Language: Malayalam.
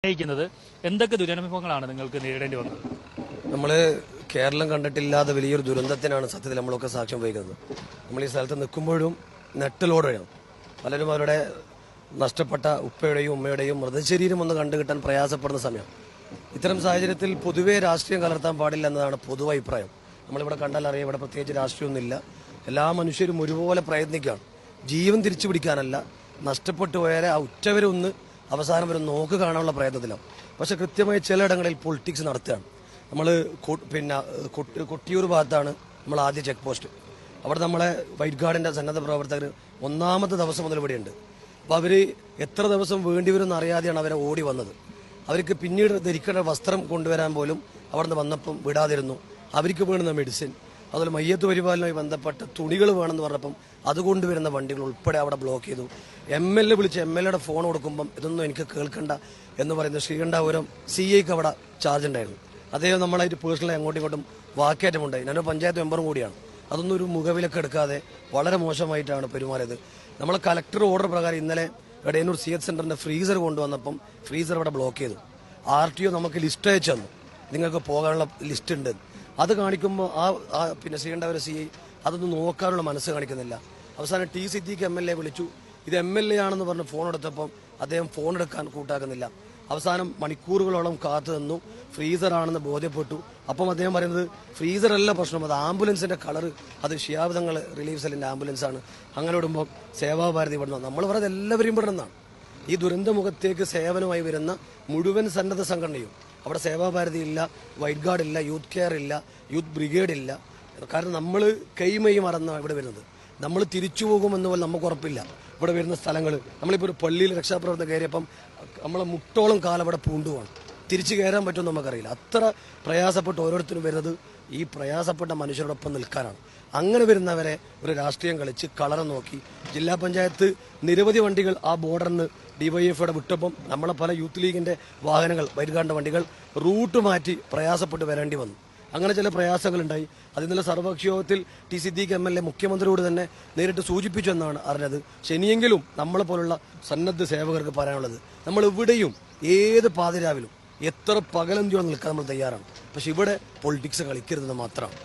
നയിക്കുന്നത് എന്തൊക്കെ ദുരനുഭവങ്ങളാണ് നിങ്ങൾക്ക് നേരിടേണ്ടി വന്നത്? നമ്മൾ കേരളം കണ്ടിട്ടില്ലാത്ത വലിയൊരു ദുരന്തത്തിനാണ് സത്യത്തിൽ നമ്മളൊക്കെ സാക്ഷ്യം വഹിക്കുന്നത്. നമ്മൾ ഈ സ്ഥലത്ത് നിൽക്കുമ്പോഴും നെട്ടലോടെയാണ് പലരും അവരുടെ നഷ്ടപ്പെട്ട ഉപ്പയുടെയും ഉമ്മയുടെയും മൃതശരീരം ഒന്ന് കണ്ടുകിട്ടാൻ പ്രയാസപ്പെടുന്ന സമയം. ഇത്തരം സാഹചര്യത്തിൽ പൊതുവേ രാഷ്ട്രീയം കലർത്താൻ പാടില്ല എന്നതാണ് പൊതു അഭിപ്രായം. നമ്മളിവിടെ കണ്ടാൽ അറിയാം, ഇവിടെ പ്രത്യേകിച്ച് രാഷ്ട്രീയമൊന്നുമില്ല. എല്ലാ മനുഷ്യരും ഒരുപോലെ പ്രയത്നിക്കുകയാണ്, ജീവൻ തിരിച്ചു പിടിക്കാനല്ല, നഷ്ടപ്പെട്ടു പോയാലെ ആ ഉറ്റവരൊന്ന് അവസാനം വരെ നോക്ക് കാണാനുള്ള പ്രയത്നത്തിലാണ്. പക്ഷെ കൃത്യമായി ചിലയിടങ്ങളിൽ പൊളിറ്റിക്സ് നടത്തുകയാണ്. നമ്മൾ കൊട്ടിയൂർ ഭാഗത്താണ് നമ്മൾ ആദ്യ ചെക്ക് പോസ്റ്റ്. അവിടെ നമ്മളെ വൈറ്റ് ഗാർഡിന്റെ സന്നദ്ധ പ്രവർത്തകർ ഒന്നാമത്തെ ദിവസം മുതൽ ഇവിടെയുണ്ട്. അപ്പോൾ അവർ എത്ര ദിവസം വേണ്ടിവരുമെന്ന് അറിയാതെയാണ് അവരെ ഓടി വന്നത്. അവർക്ക് പിന്നീട് ധരിക്കേണ്ട വസ്ത്രം കൊണ്ടുവരാൻ പോലും അവിടെ നിന്ന് വന്നപ്പം വിടാതിരുന്നു. അവർക്ക് വേണ്ടുന്ന മെഡിസിൻ, അതുപോലെ മയ്യത്ത് പരിപാലനവുമായി ബന്ധപ്പെട്ട തുണികൾ വേണമെന്ന് പറഞ്ഞപ്പം അതുകൊണ്ടുവരുന്ന വണ്ടികൾ ഉൾപ്പെടെ അവിടെ ബ്ലോക്ക് ചെയ്തു. MLA വിളിച്ച് MLAയുടെ ഫോൺ കൊടുക്കുമ്പം ഇതൊന്നും എനിക്ക് കേൾക്കണ്ട എന്ന് പറയുന്ന ശ്രീകണ്ഠാപുരം CIക്ക് അവിടെ ചാർജ് ഉണ്ടായിരുന്നു. അദ്ദേഹം നമ്മളായിട്ട് പേഴ്സണലി അങ്ങോട്ടും ഇങ്ങോട്ടും വാക്കേറ്റമുണ്ടായി. ഞാനൊരു പഞ്ചായത്ത് മെമ്പറും കൂടിയാണ്. അതൊന്നും ഒരു മുഖവിലക്ക് എടുക്കാതെ വളരെ മോശമായിട്ടാണ് പെരുമാറിയത്. നമ്മൾ കളക്ടർ ഓർഡർ പ്രകാരം ഇന്നലെ എടയന്നൂർ CH സെന്ററിന്റെ ഫ്രീസർ കൊണ്ടുവന്നപ്പം ഫ്രീസർ അവിടെ ബ്ലോക്ക് ചെയ്തു. RTO നമുക്ക് ലിസ്റ്റ് അയച്ചു തന്നു, നിങ്ങൾക്ക് പോകാനുള്ള ലിസ്റ്റ് ഉണ്ട്. അത് കാണിക്കുമ്പോൾ ശ്രീകണ്ഠാപുരം CI അതൊന്നും നോക്കാനുള്ള മനസ്സ് കാണിക്കുന്നില്ല. അവസാനം T സിദ്ദീഖ് MLA വിളിച്ചു. ഇത് MLA ആണെന്ന് പറഞ്ഞ് ഫോൺ എടുത്തപ്പം അദ്ദേഹം ഫോൺ എടുക്കാൻ കൂട്ടാക്കുന്നില്ല. അവസാനം മണിക്കൂറുകളോളം കാത്തു നിന്നു. ഫ്രീസർ ആണെന്ന് ബോധ്യപ്പെട്ടു. അപ്പം അദ്ദേഹം പറയുന്നത് ഫ്രീസർ അല്ല പ്രശ്നം, അത് ആംബുലൻസിന്റെ കളർ, അത് ഷിഹാബ് തങ്ങൾ റിലീഫ് സെല്ലിന്റെ ആംബുലൻസ് ആണ്. അങ്ങനെ വിടുമ്പോൾ സേവാഭാരതി വിടണം. നമ്മൾ പറയുന്നത് എല്ലാവരെയും വിടണമെന്നാണ്. ഈ ദുരന്തമുഖത്തേക്ക് സേവനമായി വരുന്ന മുഴുവൻ സന്നദ്ധ സംഘടനയും, അവിടെ സേവാഭാരതി ഇല്ല, വൈറ്റ് ഗാർഡ് ഇല്ല, യൂത്ത് കെയർ ഇല്ല, യൂത്ത് ബ്രിഗേഡ് ഇല്ല. കാരണം നമ്മൾ കൈമൈ മറന്നാണ് ഇവിടെ വരുന്നത്. നമ്മൾ തിരിച്ചു പോകുമെന്ന് പോലും നമുക്ക് ഉറപ്പില്ല. ഇവിടെ വരുന്ന സ്ഥലങ്ങൾ, നമ്മളിപ്പോൾ ഒരു പള്ളിയിൽ രക്ഷാപ്രവർത്തനം കയറിയപ്പം നമ്മളെ മുട്ടോളം കാലം അവിടെ പൂണ്ടുപോകണം, തിരിച്ചു കയറാൻ പറ്റുമെന്ന് നമുക്കറിയില്ല. അത്ര പ്രയാസപ്പെട്ട് ഓരോരുത്തരും വരുന്നത് ഈ പ്രയാസപ്പെട്ട മനുഷ്യരോടൊപ്പം നിൽക്കാനാണ്. അങ്ങനെ വരുന്നവരെ ഒരു രാഷ്ട്രീയം കളിച്ച് കളറ് നോക്കി ജില്ലാ പഞ്ചായത്ത് നിരവധി വണ്ടികൾ ആ ബോർഡറിന് DYFയുടെ വിട്ടപ്പം നമ്മളെ പല യൂത്ത് ലീഗിന്റെ വാഹനങ്ങൾ, വൈറ്റ് ഗാർഡിന്റെ വണ്ടികൾ റൂട്ട് മാറ്റി പ്രയാസപ്പെട്ട് വരേണ്ടി വന്നു. അങ്ങനെ ചില പ്രയാസങ്ങളുണ്ടായി. അത് ഇന്നലെ സർവകക്ഷി യോഗത്തിൽ T സിദ്ദീഖ് MLA മുഖ്യമന്ത്രിയോട് തന്നെ നേരിട്ട് സൂചിപ്പിച്ചു എന്നാണ് അറിഞ്ഞത്. ശനിയെങ്കിലും നമ്മളെ പോലുള്ള സന്നദ്ധ സേവകർക്ക് പറയാനുള്ളത്, നമ്മൾ ഇവിടെയും ഏത് പാതിരാവിലും എത്ര പകലന്തിയോടെ നിൽക്കാൻ നമ്മൾ തയ്യാറാണ്. പക്ഷെ ഇവിടെ പൊളിറ്റിക്സ് കളിക്കരുതെന്ന് മാത്രമാണ്.